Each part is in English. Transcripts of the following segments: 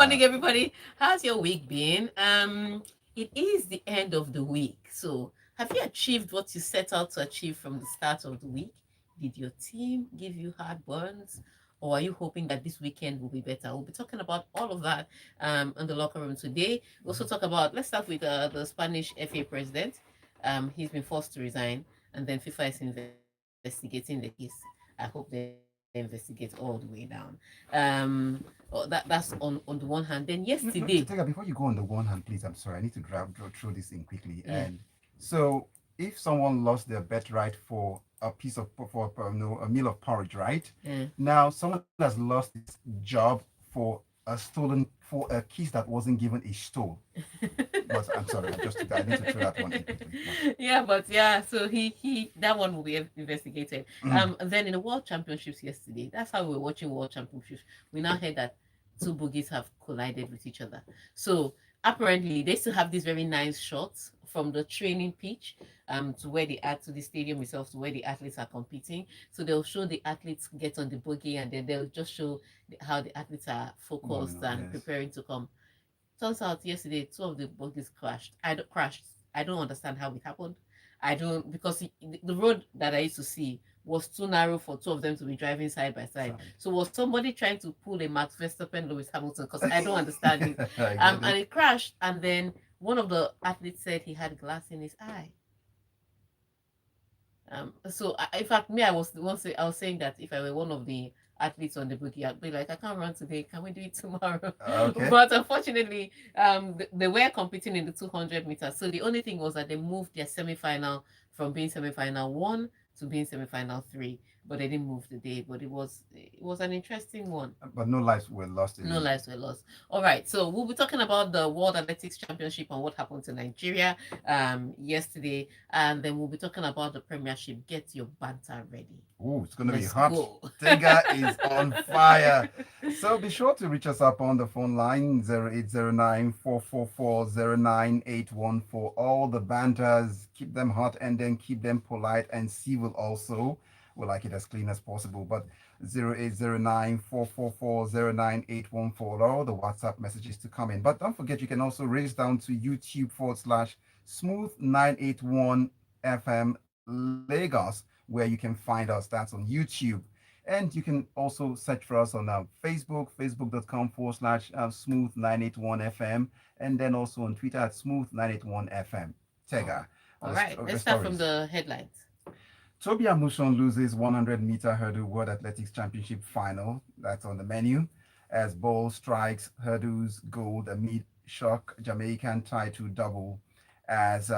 Morning, everybody. How's your week been? It is the end of the week. So, have you achieved what you set out to achieve from the start of the week? Did your team give you hard burns? Or are you hoping that this weekend will be better? We'll be talking about all of that in the locker room today. We'll also talk about, let's start with the Spanish FA president. He's been forced to resign, and then FIFA is investigating the case. I hope they investigate all the way down. That's on the one hand. Then yesterday, Tega, before you go on the one hand, please, I'm sorry, I need to draw through this in quickly. yeah. And so, if someone lost their bet right for a piece of for no, a meal of porridge, right? Yeah. Now, someone has lost his job for a stolen for a keys that wasn't given a stole. But I'm sorry, I need to throw that one in quickly. Yeah, but yeah, so he that one will be investigated. But, And then in the World Championships yesterday, that's how we were watching World Championships. We now heard that two bogies have collided with each other. So apparently they still have these very nice shots from the training pitch to where they are to the stadium itself to where the athletes are competing. So they'll show the athletes get on the buggy and then they'll just show how the athletes are warming focused up, and yes. preparing to come. Turns out yesterday two of the bogies crashed. I don't crashed. I don't understand how it happened. I don't because the road that I used to see was too narrow for two of them to be driving side by side. Side. So was somebody trying to pull a Max Verstappen Lewis Hamilton? Because I don't understand it. I get And it. it crashed. And then one of the athletes said he had glass in his eye. In fact, me, I was saying that if I were one of the athletes on the bookie, I'd be like, I can't run today. Can we do it tomorrow? Okay. But unfortunately, they were competing in the 200 meters. So the only thing was that they moved their semi-final from being semi-final one to being semi-final three, but they didn't move the day. But it was an interesting one. But no lives were lost in No it. lives were lost. All right, so we'll be talking about the World Athletics Championship and what happened to Nigeria yesterday, and then we'll be talking about the Premiership. Get your banter ready. Oh, it's going to be Let's hot. go. Tega is on fire. So be sure to reach us up on the phone line 0809 for all the banters. Keep them hot and then keep them polite and civil also. We like it as clean as possible. But 0809 for all the WhatsApp messages to come in. But don't forget, you can also raise down to YouTube /smooth 981 FM Lagos, where you can find us. That's on YouTube. And you can also search for us on Facebook, facebook.com /smooth 981 FM, and then also on Twitter at smooth 981 FM. Oh, Tega, all right, the let's start from stories. the headlines. Tobi Amusan loses 100-meter hurdle World Athletics Championship final. That's on the menu. As Ball strikes hurdles gold amid shock Jamaican title double. As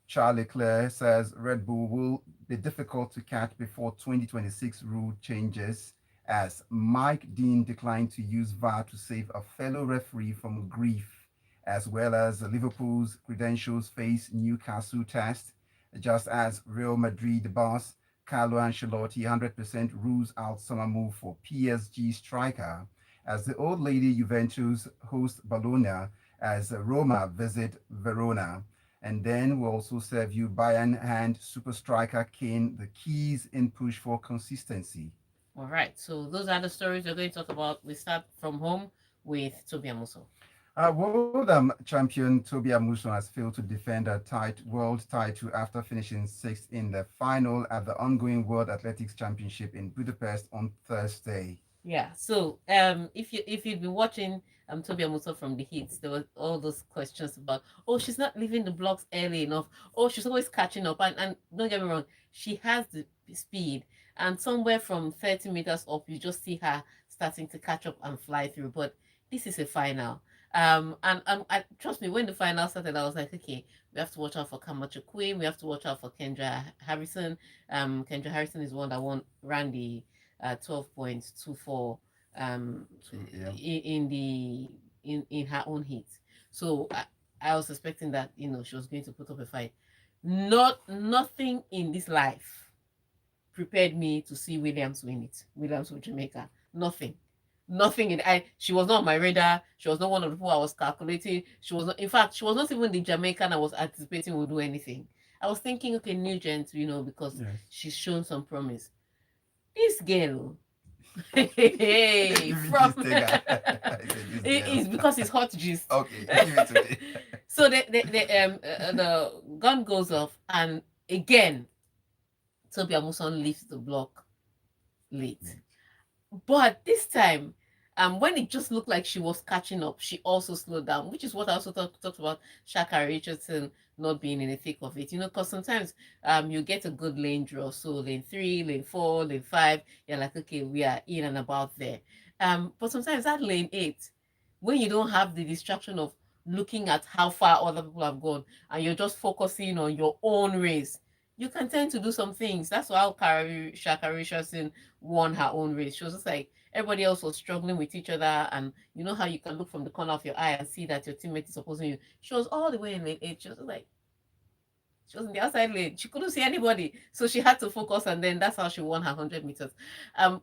Charles Leclerc says Red Bull will be difficult to catch before 2026 rule changes. As Mike Dean declined to use VAR to save a fellow referee from grief. As well as Liverpool's credentials face Newcastle test, just as Real Madrid boss Carlo Ancelotti 100% rules out summer move for PSG striker, as the old lady Juventus host Bologna, as Roma visit Verona. And then we'll also serve you Bayern hand super striker Kane the keys in push for consistency. All right, so those are the stories we're going to talk about. We start from home with Tobi Amuso. World champion Tobi Amusan has failed to defend a world title after finishing sixth in the final at the ongoing World Athletics Championship in Budapest on Thursday. Yeah. So if you've been watching Tobi Amuso from the hits, there were all those questions about, oh, she's not leaving the blocks early enough. Oh, she's always catching up. And don't get me wrong, she has the speed. And somewhere from 30 meters up, you just see her starting to catch up and fly through. But this is a final. And trust me, when the final started, I was like, okay, we have to watch out for Kamacho Queen. We have to watch out for Kendra Harrison. Kendra Harrison is one that ran the 12.24 Yeah. in her own heat. So I was expecting that she was going to put up a fight. Nothing in this life prepared me to see Williams win it. Williams with Jamaica. Nothing in I she was not on my radar. She was not one of the people I was calculating. She was not, in fact, she was not even the Jamaican I was anticipating would do anything. I was thinking, okay, Nugent, because Yes. she's shown some promise. This girl, Hey, Give me from this Tega. I said this girl. it's because it's hot gist. Okay, give it to me. So the gun goes off, and again, Tobi Amusan leaves the block late. But this time, when it just looked like she was catching up, she also slowed down, which is what I also talked about Shaka Richardson not being in the thick of it. Because sometimes you get a good lane draw. So lane 3, lane 4, lane 5, you're like, okay, we are in and about there. But sometimes that lane 8, when you don't have the distraction of looking at how far other people have gone and you're just focusing on your own race, you can tend to do some things. That's how Shaka Richardson won her own race. She was just like everybody else was struggling with each other, and you know how you can look from the corner of your eye and see that your teammate is opposing you. She was all the way in lane 8. She was like she was in the outside lane. She couldn't see anybody, so she had to focus, and then that's how she won her 100 meters.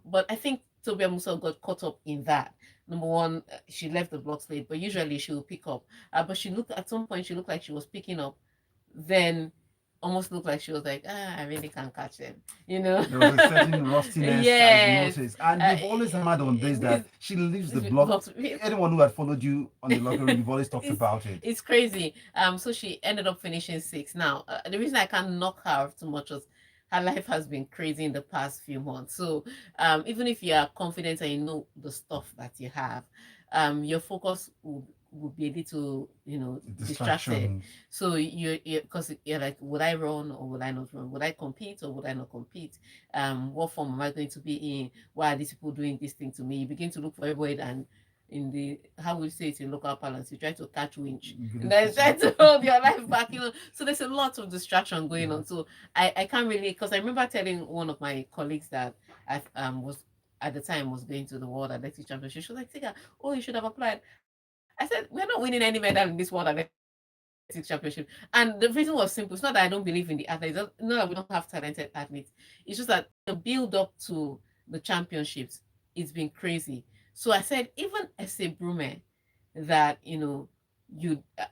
But I think Tobi Musa got caught up in that. Number one, she left the blocks late, but usually she will pick up. But she looked at some point. She looked like she was picking up, then almost looked like she was like, I really can't catch them, you know? There was a certain rustiness I've Yes. noticed, and you've always hammered on this that she leaves the block. Box- Anyone who had followed you on the locker room, you've always talked about it. It's crazy. So she ended up finishing 6th. Now, the reason I can't knock her off too much is her life has been crazy in the past few months. So even if you are confident and you know the stuff that you have, your focus will be a little, distracted. Distractions. So you because you're like, would I run or would I not run? Would I compete or would I not compete? What form am I going to be in? Why are these people doing this thing to me? You begin to look for everybody, and in the how we say it in local parlance, you try to catch winch and then try to hold your life back. So there's a lot of distraction going on. So I can't really, because I remember telling one of my colleagues that I was at the time was going to the World Athletics Championship. She was like, Tega, oh, you should have applied. I said, we're not winning any medal in this World Athletics Championship. And the reason was simple. It's not that I don't believe in the athletes. Not that we don't have talented athletes. It's just that the build up to the championships, it's been crazy. So I said, even as a Brume, that you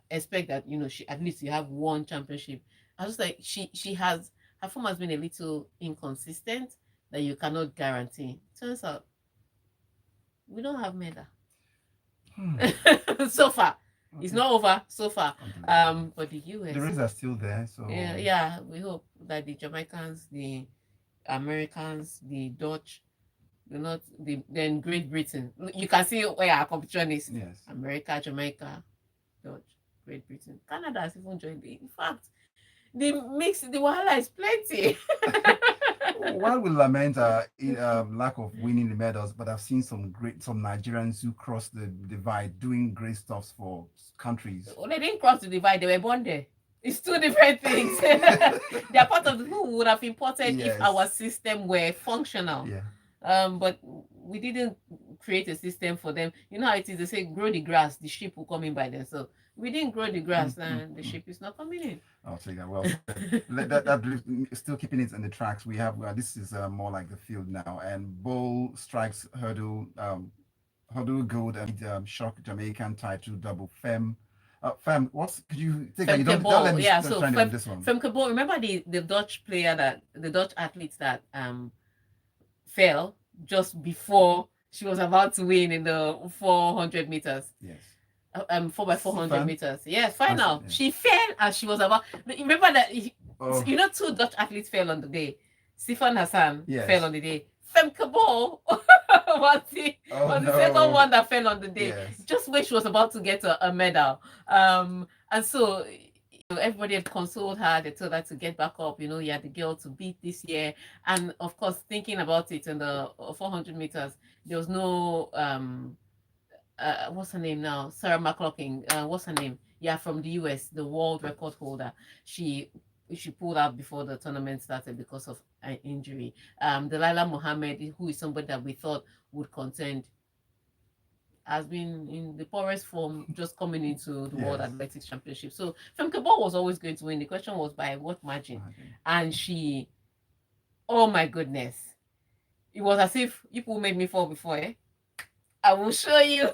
expect that she at least you have one championship. I was just like, she has her form has been a little inconsistent that you cannot guarantee. Turns out we don't have medal. So far. It's not over so far. But the US, the rays are still there, so yeah, we hope that the Jamaicans, the Americans, the Dutch, not then Great Britain. You can see where our competition is. yes. America, Jamaica, Dutch, Great Britain. Canada has even joined. In fact, the wahala is plenty. While we lament lack of winning the medals, but I've seen some Nigerians who crossed the divide doing great stuffs for countries. Well, they didn't cross the divide; they were born there. It's two different things. They are part of the people who would have imported Yes. if our system were functional. Yeah. But we didn't create a system for them. You know how it is, they say grow the grass, the sheep will come in by themselves. We didn't grow the grass and the sheep is not coming in. I'll take that. Well said. Still keeping it in the tracks. We have this is more like the field now, and Bowl strikes hurdle gold and shock Jamaican title double fem. Fem, what's could you think? You don't let me yeah. So this one. Femke Bol, remember the Dutch player the Dutch athlete that fell just before she was about to win in the 400 meters. Yes. 4x400 meters. Yes, final. Yeah. She fell as she was about. Remember that two Dutch athletes fell on the day. Sifan Hassan fell on the day. Femke Bol was the second one that fell on the day. Yes. Just when she was about to get a medal. And so everybody had consoled her. They told her to get back up. You had the girl to beat this year. And of course, thinking about it in the 400 meters, there was no what's her name now? Sarah McLaughlin. What's her name? Yeah, from the US, the world record holder. She pulled out before the tournament started because of an injury. Delilah Mohammed, who is somebody that we thought would contend, has been in the poorest form, just coming into the World Athletics Championship. So Femke Bol was always going to win. The question was by what margin? And she, oh my goodness, it was as if people made me fall before, eh? I will show you.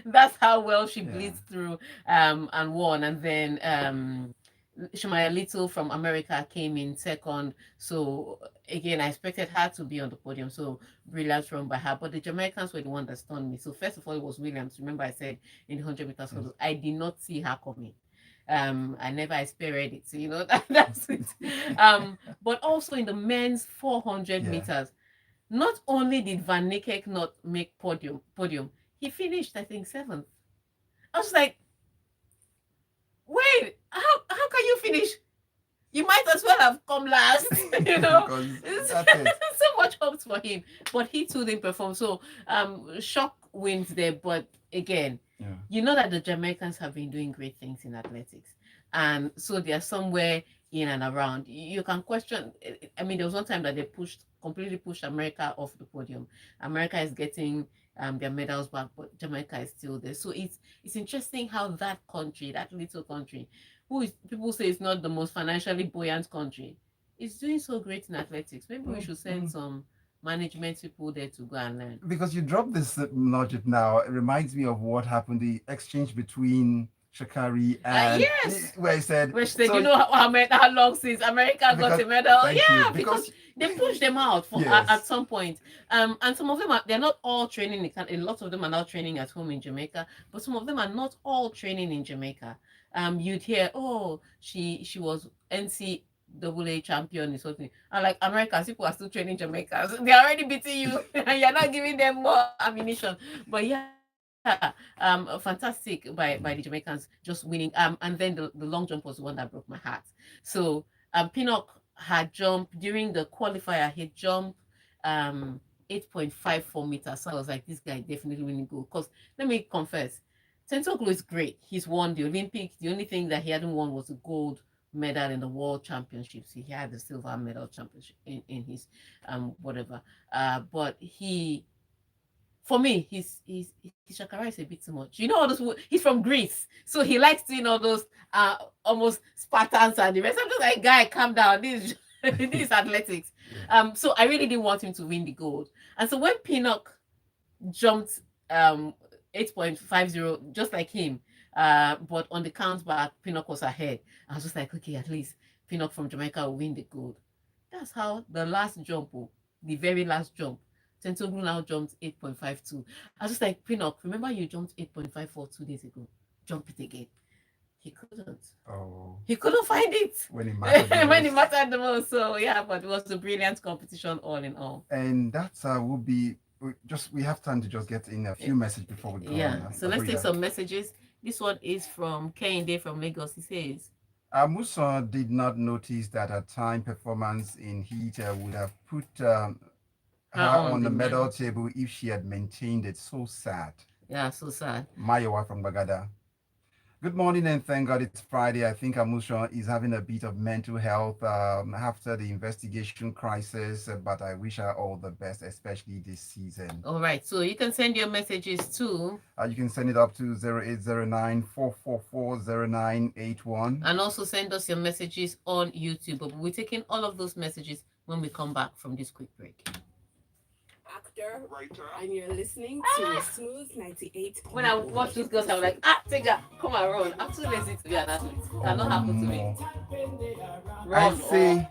That's how well she bleeds through and won. And then Shemaya Little from America came in second. So again, I expected her to be on the podium, so brilliant run by her. But the Jamaicans were the one that stunned me. So first of all, it was Williams. Remember, I said in the 100 meters Yes. hurdle, I did not see her coming. I never experienced it, so that's it. But also in the men's 400 Yeah. meters, not only did Van Niekerk not make podium, he finished, I think, seventh. I was like, wait, how can you finish? You might as well have come last, Because that's it. so much hopes for him, but he too didn't perform. So shock wins there, but again, Yeah. you know that the Jamaicans have been doing great things in athletics, and so they're somewhere in and around. You can question. I mean, there was one time that they completely pushed America off the podium. America is getting their medals back, but Jamaica is still there. So it's interesting how that country, that little country, who is people say it's not the most financially buoyant country, is doing so great in athletics. Maybe we should send some management people there to go and learn. Because you dropped this logic now, it reminds me of what happened, the exchange between Shakari and yes, where he said, which said, how long since America got a medal? Yeah, because they pushed them out at some point. And some of them they're not all training. A lot of them are now training at home in Jamaica, but some of them are not all training in Jamaica. You'd hear, oh, she was NCAA champion or something. And like Americans, people are still training Jamaicans. They're already beating you, and you're not giving them more ammunition. But yeah, fantastic by the Jamaicans just winning. And then the long jump was the one that broke my heart. So Pinnock had jumped during the qualifier. He jumped 8.54 meters. So I was like, this guy definitely winning gold. Because let me confess, Tentoglu is great. He's won the Olympics. The only thing that he hadn't won was a gold medal in the world championships. He had the silver medal championship in his whatever. But for me, his shakara is a bit too much. All those. He's from Greece, so he likes doing all those almost Spartans and the rest. I'm just like, guy, calm down. This is athletics. So I really didn't want him to win the gold. And so when Pinnock jumped 8.50, just like him, but on the count back, Pinnock was ahead. I was just like, okay, at least Pinnock from Jamaica will win the gold. That's how the very last jump, Tentoglu now jumped 8.52. I was just like, Pinnock, remember you jumped 8.54 2 days ago. Jump it again. He couldn't. Oh. He couldn't find it. When it mattered the most. When it mattered the most. So yeah, but it was a brilliant competition all in all. And that's will be we have time to just get in a few messages before we go. Yeah. So let's take some messages. This one is from Kehinde from Lagos. He says, Amusan did not notice that her time performance in heat would have put her on the medal table if she had maintained it. So sad. Yeah, so sad. Mayowa from Bagada. Good morning and thank God it's Friday. I think Amusan is having a bit of mental health after the investigation crisis, but I wish her all the best, especially this season. All right. So you can send your messages to... you can send it up to 0809-444-0981. And also send us your messages on YouTube. But we're taking all of those messages when we come back from this quick break. Writer, and you're listening to Smooth 98. When I watch these girls, I'm like, Tega, come and run. I'm too lazy to be an athlete. That not happen to me. Run. I say,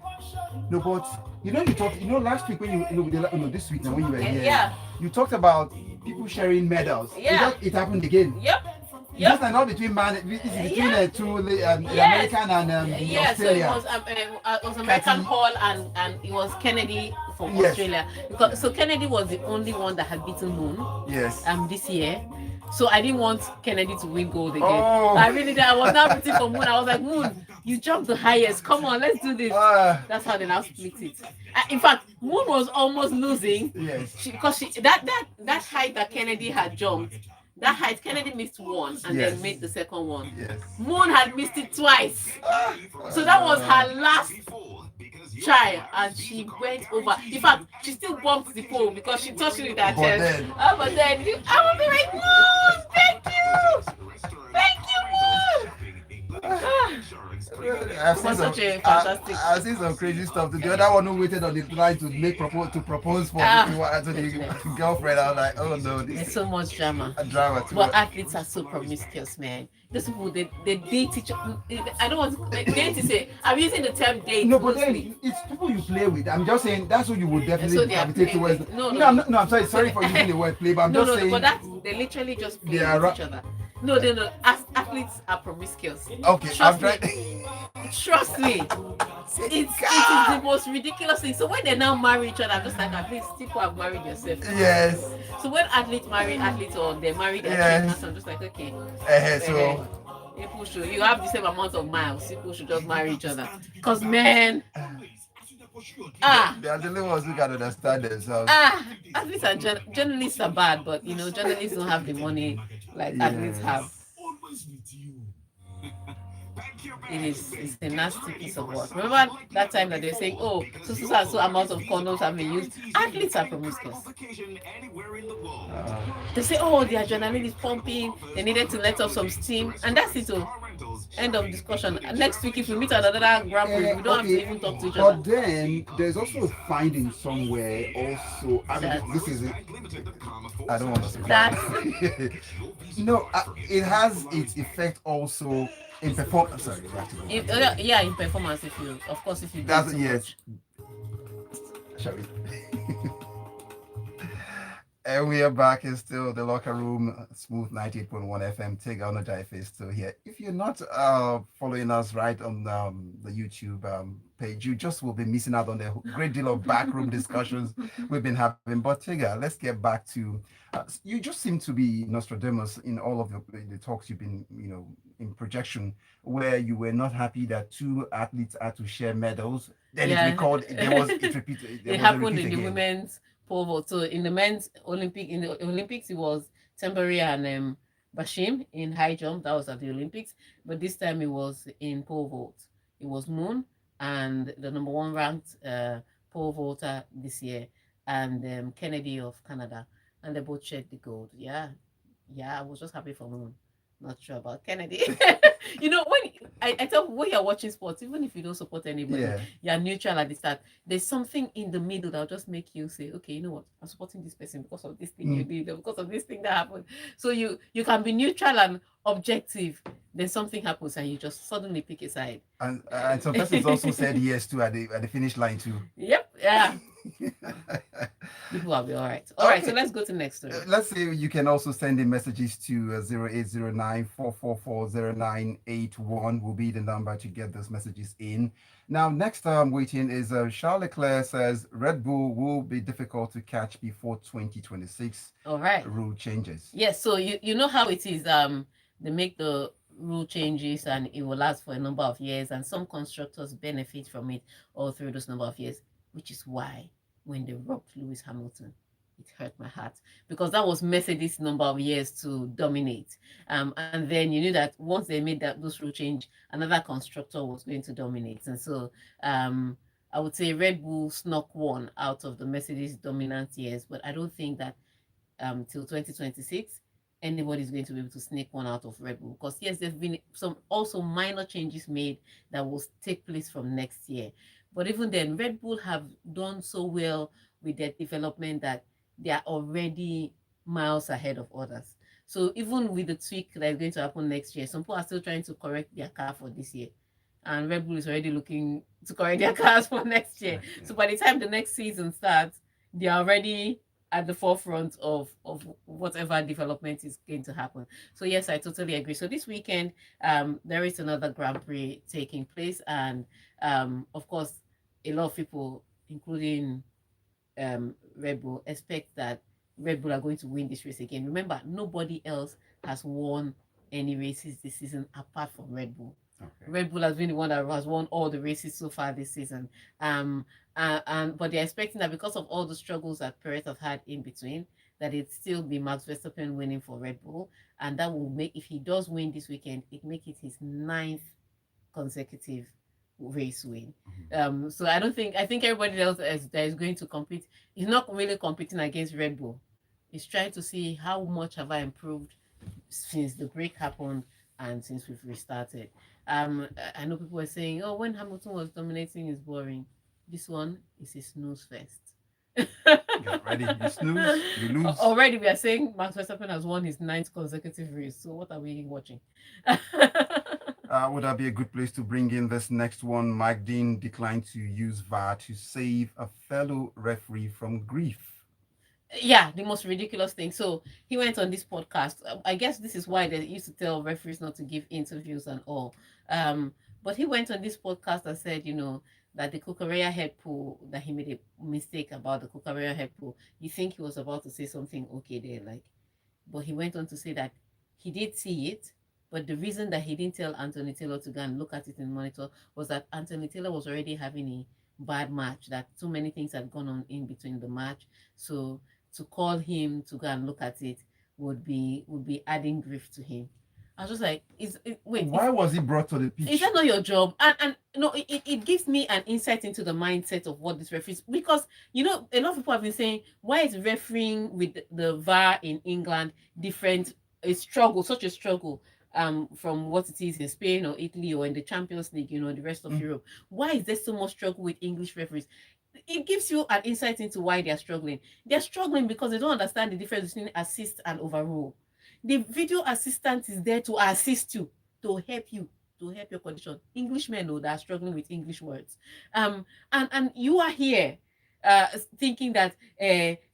no, but you talked, last week when this week now when you were here, you talked about people sharing medals. Yeah. It happened again. Yep. Just not between American and Australia. So it was American Hall and it was Kennedy from Australia. So Kennedy was the only one that had beaten Moon. Yes. This year. So I didn't want Kennedy to win gold again. Oh. I really did. I was not rooting for Moon. I was like, Moon, you jumped the highest. Come on, let's do this. That's how they now split it. In fact, Moon was almost losing. Yes. Because that height that Kennedy had jumped. That height, Kennedy missed one and then made the second one. Yes. Moon had missed it twice. So that was her last try and she went over. In fact, she still bumped the pole because she touched it with her chest. But then I will be like, Moon, thank you! Thank you, Moon! I've It was seen some, such a fantastic. I've seen some crazy stuff. The other one who waited on the line to propose for to the Goodness. girlfriend. I was like, oh no, this There's is so much drama. a drama too But much. athletes are so promiscuous, man. Those people, they date each other. I don't want to date to say. I'm using the term date No, but loosely. then it's people you play with. I'm just saying that's who you would And definitely so they are gravitate playing towards. with. No, I'm sorry. Sorry for using the word play, but I'm no, just no, saying. but that's they literally just play They are with each other. No, they no. Athletes are promiscuous. Okay, I'm Trust trying. me. Trust me. It is the most ridiculous thing. So when they now marry each other, I'm just like, at least people have married yourself. Yes. So when athletes marry athletes or they marry their trainers, I'm just like, okay. So People should. You have the same amount of miles. People should just marry each other. Cause man, they are the only ones who can understand themselves. athletes and journalists are bad, but journalists don't have the money like athletes have. It's a nasty piece of work. Remember that time that they were saying, oh, so amount of condoms have been used. Athletes are promiscuous. They say, oh, the adrenaline is pumping. They needed to let off some steam, and that's it. Oh, end of discussion. Next week, if we meet another Grand Prix, we don't have to even talk to each other. But then there's also a finding somewhere. Also, I mean, this is it. I don't want to say that. No, it has its effect also in performance. Sorry, in performance. If you that's so yes. Shall we? And we are back in still the locker room, Smooth 98.1 FM. Tega Onojiafe is still here. If you're not following us right on the YouTube page, you just will be missing out on the great deal of backroom discussions we've been having. But Tega, let's get back to you. Just seem to be Nostradamus in all of the talks you've been, in projection, where you were not happy that two athletes had to share medals. Then it recalled. It repeated. It happened in the women's pole vault. So in the men's Olympics, it was Temberi and Bashim in high jump. That was at the Olympics. But this time it was in pole vault. It was Moon and the number one ranked pole vaulter this year, and Kennedy of Canada, and they both shared the gold. Yeah, I was just happy for Moon. Not sure about Kennedy. When I tell when you're watching sports, even if you don't support anybody, you're neutral at the start. There's something in the middle that'll just make you say, okay, you know what? I'm supporting this person because of this thing you did, or because of this thing that happened. So you can be neutral and objective. Then something happens and you just suddenly pick a side. And some persons also said yes too at the finish line too. Yep. Yeah. People will be all right. All right, so let's go to the next story. Let's say you can also send in messages to 0809 444 0981 will be the number to get those messages in. Now, next waiting is Charles Leclerc says Red Bull will be difficult to catch before 2026. All right. Rule changes. Yes, so you know how it is. They make the rule changes and it will last for a number of years, and some constructors benefit from it all through those number of years, which is why when they robbed Lewis Hamilton, it hurt my heart, because that was Mercedes' number of years to dominate. And then you knew that once they made those rule change, another constructor was going to dominate. And so I would say Red Bull snuck one out of the Mercedes dominant years, but I don't think that till 2026 anybody's going to be able to sneak one out of Red Bull, because yes, there's been some also minor changes made that will take place from next year. But even then, Red Bull have done so well with their development that they are already miles ahead of others. So even with the tweak that is going to happen next year, some people are still trying to correct their car for this year. And Red Bull is already looking to correct their cars for next year. So by the time the next season starts, they are already at the forefront of whatever development is going to happen. So yes, I totally agree. So this weekend, there is another Grand Prix taking place. And of course, a lot of people, including Red Bull, expect that Red Bull are going to win this race again. Remember, nobody else has won any races this season apart from Red Bull. Okay. Red Bull has been the one that has won all the races so far this season. But they're expecting that because of all the struggles that Perez have had in between, that it still be Max Verstappen winning for Red Bull. And that will make, if he does win this weekend, it make it his 9th consecutive race win. So I think everybody else that is going to compete is not really competing against Red Bull. It's trying to see how much have I improved since the break happened and since we've restarted. I know people were saying, "Oh, when Hamilton was dominating is boring." This one is a snooze fest. Get ready. You snooze, you lose. Already, we are saying Max Verstappen has won his ninth consecutive race. So what are we watching? Would that be a good place to bring in this next one? Mike Dean declined to use VAR to save a fellow referee from grief. Yeah, the most ridiculous thing. So he went on this podcast. I guess this is why they used to tell referees not to give interviews and all. Um, but he went on this podcast and said, that the Kukurea head pool, that he made a mistake about the Kukurea head pool. You think he was about to say something okay there, like, but he went on to say that he did see it, but the reason that he didn't tell Anthony Taylor to go and look at it in the monitor was that Anthony Taylor was already having a bad match, that too many things had gone on in between the match. So to call him to go and look at it would be adding grief to him. I was just like, Why was he brought to the is pitch? that not your job? And it gives me an insight into the mindset of what this referees, because a lot of people have been saying, why is refereeing with the VAR in England different, a struggle, such a struggle, from what it is in Spain or Italy or in the Champions League, the rest of Europe. Why is there so much struggle with English referees? It gives you an insight into why they're struggling. They're struggling because they don't understand the difference between assist and overrule. The video assistant is there to assist you, to help you, to help your condition. Englishmen know that are struggling with English words. And you are here thinking that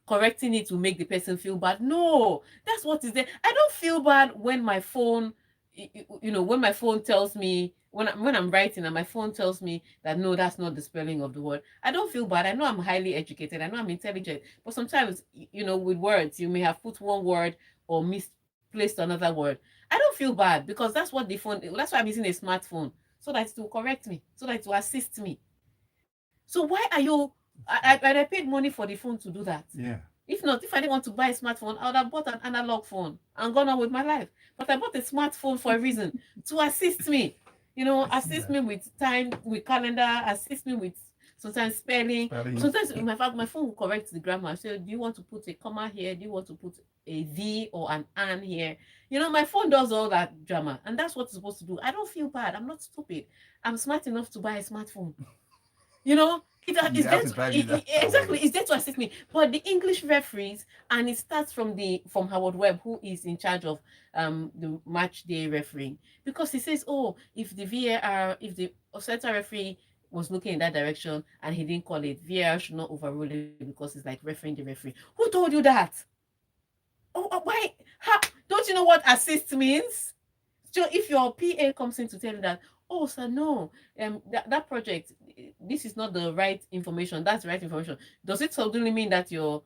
correcting it will make the person feel bad. No, that's what is there. I don't feel bad when my phone, when my phone tells me, when I'm writing and my phone tells me that no, that's not the spelling of the word. I don't feel bad. I know I'm highly educated. I know I'm intelligent. But sometimes, with words, you may have put one word or misplaced another word. I don't feel bad because that's what the phone. That's why I'm using a smartphone, so that it will correct me, so that it will assist me. So why are you? I paid money for the phone to do that. Yeah. If not, if I didn't want to buy a smartphone, I would have bought an analog phone and gone on with my life. But I bought a smartphone for a reason, to assist me. I see Assist that. me with time, with calendar, assist me with sometimes spelling. Spelling. Sometimes my phone will correct the grammar. So do you want to put a comma here? Do you want to put a V or an an here? My phone does all that drama, and that's what it's supposed to do. I don't feel bad. I'm not stupid. I'm smart enough to buy a smartphone. It's You there have to to, drive you that exactly, way. it's there to assist me. But the English referees, and it starts from Howard Webb, who is in charge of the match day refereeing, because he says, oh, if the VAR, if the center referee was looking in that direction and he didn't call it, VAR should not overrule it because it's like refereeing the referee. Who told you that? Why? How, don't you know what assist means? So if your PA comes in to tell you that, oh sir, no, that project, this is not the right information, that's the right information. Does it suddenly mean that your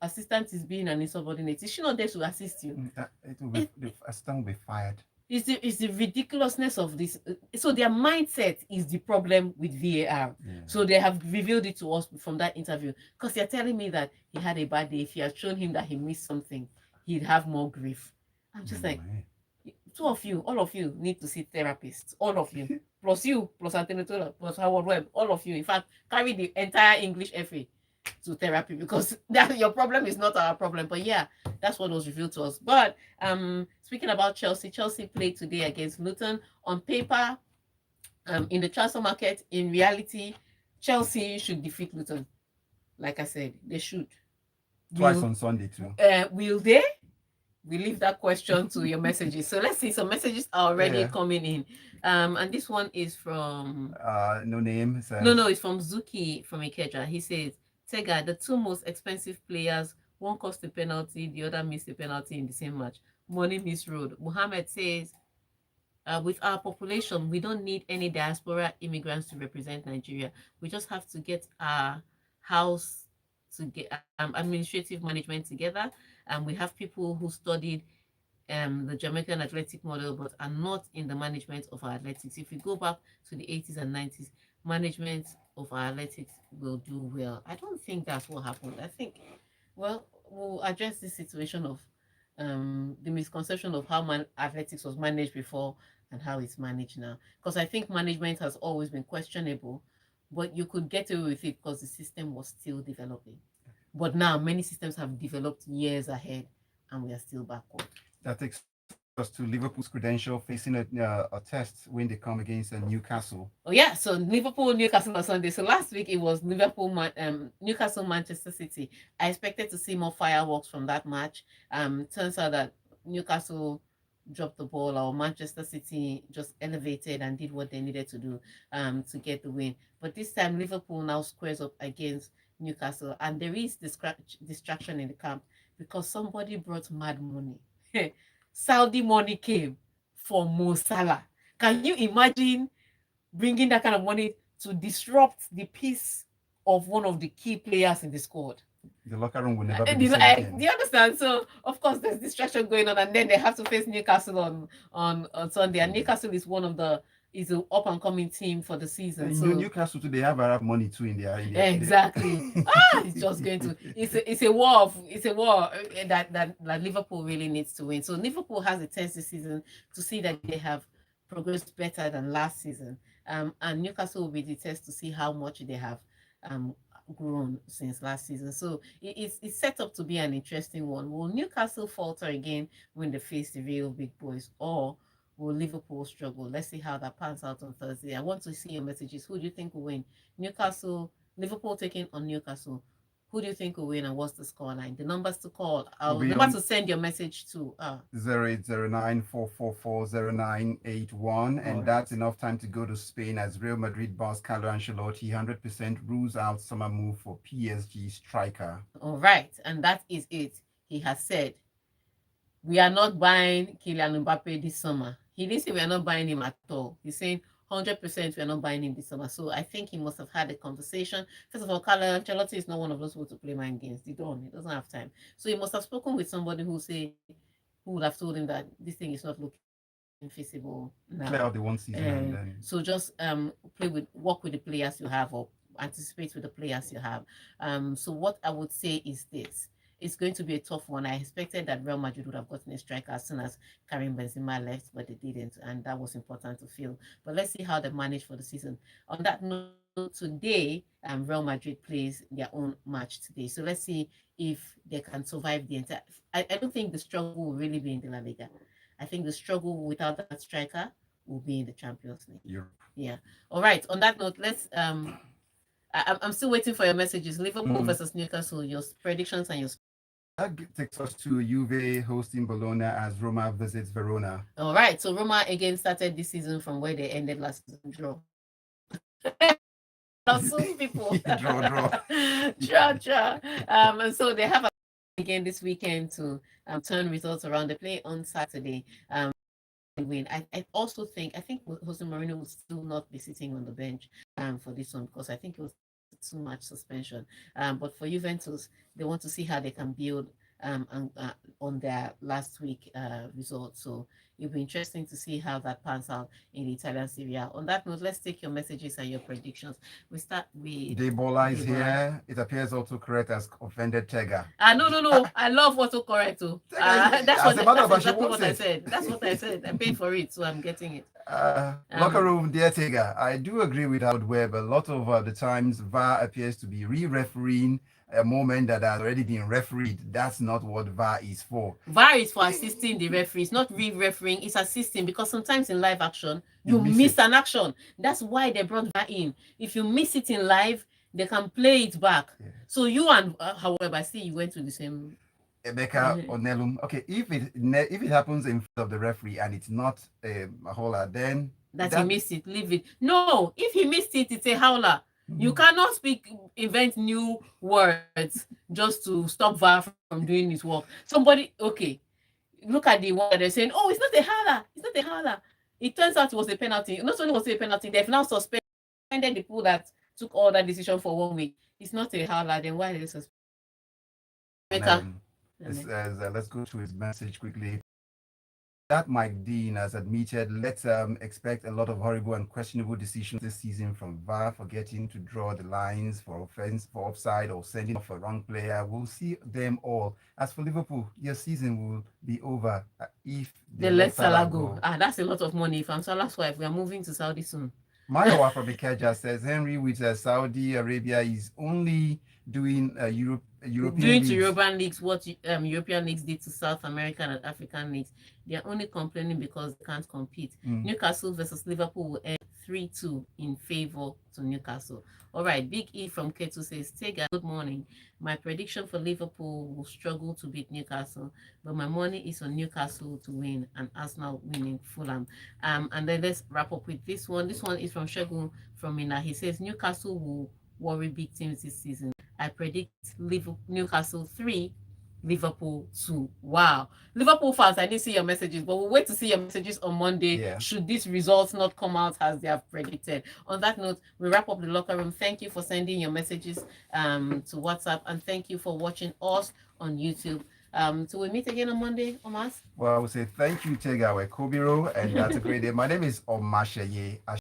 assistant is being an insubordinate? Is she not there to assist you? It will be, It, the assistant will be fired. it's the ridiculousness of this. So their mindset is the problem with VAR. Yeah. So they have revealed it to us from that interview, because they're telling me that he had a bad day. If you had shown him that he missed something, he'd have more grief. I'm just like, Man. two of you, all of you need to see therapists. All of you. Plus you, plus Antenna, plus Howard Webb, all of you. In fact, carry the entire English FA to therapy, because that your problem is not our problem. But yeah, that's what was revealed to us. But speaking about Chelsea, Chelsea played today against Luton. On paper, in the transfer market, in reality, Chelsea should defeat Luton. Like I said, they should. Twice Will on Sunday too. will they? We leave that question to your messages. So let's see. Some messages are already Yeah. coming in. And this one is from No name no, says. no, it's from Zuki from Ikeja. He says, Tega, the two most expensive players, one cost a penalty, the other missed a penalty in the same match. Money misroad. Mohammed says, with our population, we don't need any diaspora immigrants to represent Nigeria. We just have to get our house to get administrative management together. And we have people who studied the Jamaican athletic model, but are not in the management of our athletics. If we go back to the 80s and 90s, management of our athletics will do well. I don't think that's what happened. I think, well, we'll address this situation of the misconception of how athletics was managed before and how it's managed now. Because I think management has always been questionable, but you could get away with it because the system was still developing. But now many systems have developed years ahead and we are still backward. That takes us to Just to Liverpool's credential facing a test when they come against Newcastle. Oh yeah, so Liverpool, Newcastle on Sunday. So last week it was Newcastle, Manchester City. I expected to see more fireworks from that match. Turns out that Newcastle dropped the ball, or Manchester City just elevated and did what they needed to do to get the win. But this time Liverpool now squares up against Newcastle, and there is distraction in the camp because somebody brought mad money. Saudi money came for Mo Salah. Can you imagine bringing that kind of money to disrupt the peace of one of the key players in the squad? The locker room will never be the same again. Do you understand? So of course there's distraction going on, and then they have to face Newcastle on Sunday. And Newcastle is is an up and coming team for the season. So Newcastle too, they have Arab money too in their exactly. It's just going to it's a war that Liverpool really needs to win. So Liverpool has a test this season to see that they have progressed better than last season. And Newcastle will be the test to see how much they have grown since last season. So it's set up to be an interesting one. Will Newcastle falter again when they face the real big boys, or will Liverpool struggle? Let's see how that pans out on Thursday. I want to see your messages. Who do you think will win? Newcastle, Liverpool taking on Newcastle. Who do you think will win, and what's the scoreline? The numbers to call. The number to send your message to 0809444091, and that's enough time to go to Spain as Real Madrid boss Carlo Ancelotti 100% rules out summer move for PSG striker. All right, and that is it. He has said, we are not buying Kylian Mbappe this summer. He didn't say we are not buying him at all. He's saying 100% we are not buying him this summer. So I think he must have had a conversation. First of all, Carlo Ancelotti is not one of those who to play mind games. He doesn't have time. So he must have spoken with somebody who would have told him that this thing is not looking feasible now. Play out the one season and then... So just work with the players you have, or anticipate with the players you have. So what I would say is this. It's going to be a tough one. I expected that Real Madrid would have gotten a striker as soon as Karim Benzema left, but they didn't, and that was important to feel. But let's see how they manage for the season. On that note, today, Real Madrid plays their own match today. So let's see if they can survive the entire... I don't think the struggle will really be in the La Liga. I think the struggle without that striker will be in the Champions League. Yeah. All right. On that note, let's... I'm still waiting for your messages. Liverpool versus Newcastle, your predictions and your... That takes us to Juve hosting Bologna as Roma visits Verona. All right. So Roma again started this season from where they ended last season. Draw. Some people. draw. And so they have again this weekend to turn results around. They play on Saturday. Win. I think Jose Mourinho will still not be sitting on the bench for this one, because I think it was too much suspension. But for Juventus, they want to see how they can build on their last week results. So it'll be interesting to see how that pans out in the Italian Serie A. On that note, let's take your messages and your predictions. We start with Debola is here. It appears autocorrect as offended Tega. No. I love autocorrect too. That's what I said. That's what I said. I paid for it, so I'm getting it. Locker room, dear Tega. I do agree with Webb. A lot of the times VAR appears to be re-refereeing a moment that has already been refereed. That's not what VAR is for. VAR is for assisting the referees, not re-refereeing. It's assisting, because sometimes in live action, you miss an action. That's why they brought VAR in. If you miss it in live, they can play it back. Yeah. So you and, however, I see you went to the same... Emeka Onelum. Okay, if it happens in front of the referee and it's not a howler, then... He missed it, leave it. No, if he missed it, it's a howler. You cannot invent new words just to stop VAR from doing his work. Look at the one that they're saying, oh, it's not a howler. It's not a howler. It turns out it was a penalty. Not only was it a penalty, they've now suspended the people that took all that decision for 1 week. It's not a howler, then why did they suspend? Let's go to his message quickly. That Mike Dean has admitted, let's expect a lot of horrible and questionable decisions this season from VAR, forgetting to draw the lines for offense, for offside, or sending off a wrong player. We'll see them all. As for Liverpool, your season will be over if they let Salah go. That's a lot of money. If I'm Salah's wife, we are moving to Saudi soon. Mayowa from Ikeja says Henry with Saudi Arabia is only doing European doing to leagues. European leagues what European leagues did to South American and African leagues. They are only complaining because they can't compete. Newcastle versus Liverpool will end 3-2 in favor to Newcastle. All right, Big E from Ketu says, Tega, good morning. My prediction for Liverpool will struggle to beat Newcastle, but my money is on Newcastle to win and Arsenal winning Fulham. And then let's wrap up with this one. This one is from Shogun from Mina. He says, Newcastle will worry big teams this season. I predict Newcastle 3, Liverpool 2. Wow. Liverpool fans, I didn't see your messages, but we'll wait to see your messages on Monday. Yeah. Should these results not come out as they have predicted. On that note, we wrap up the locker room. Thank you for sending your messages to WhatsApp, and thank you for watching us on YouTube. Till we meet again on Monday, Omas. Well, I would say thank you, Tega Kobiro, and that's a great day. My name is Omatseye.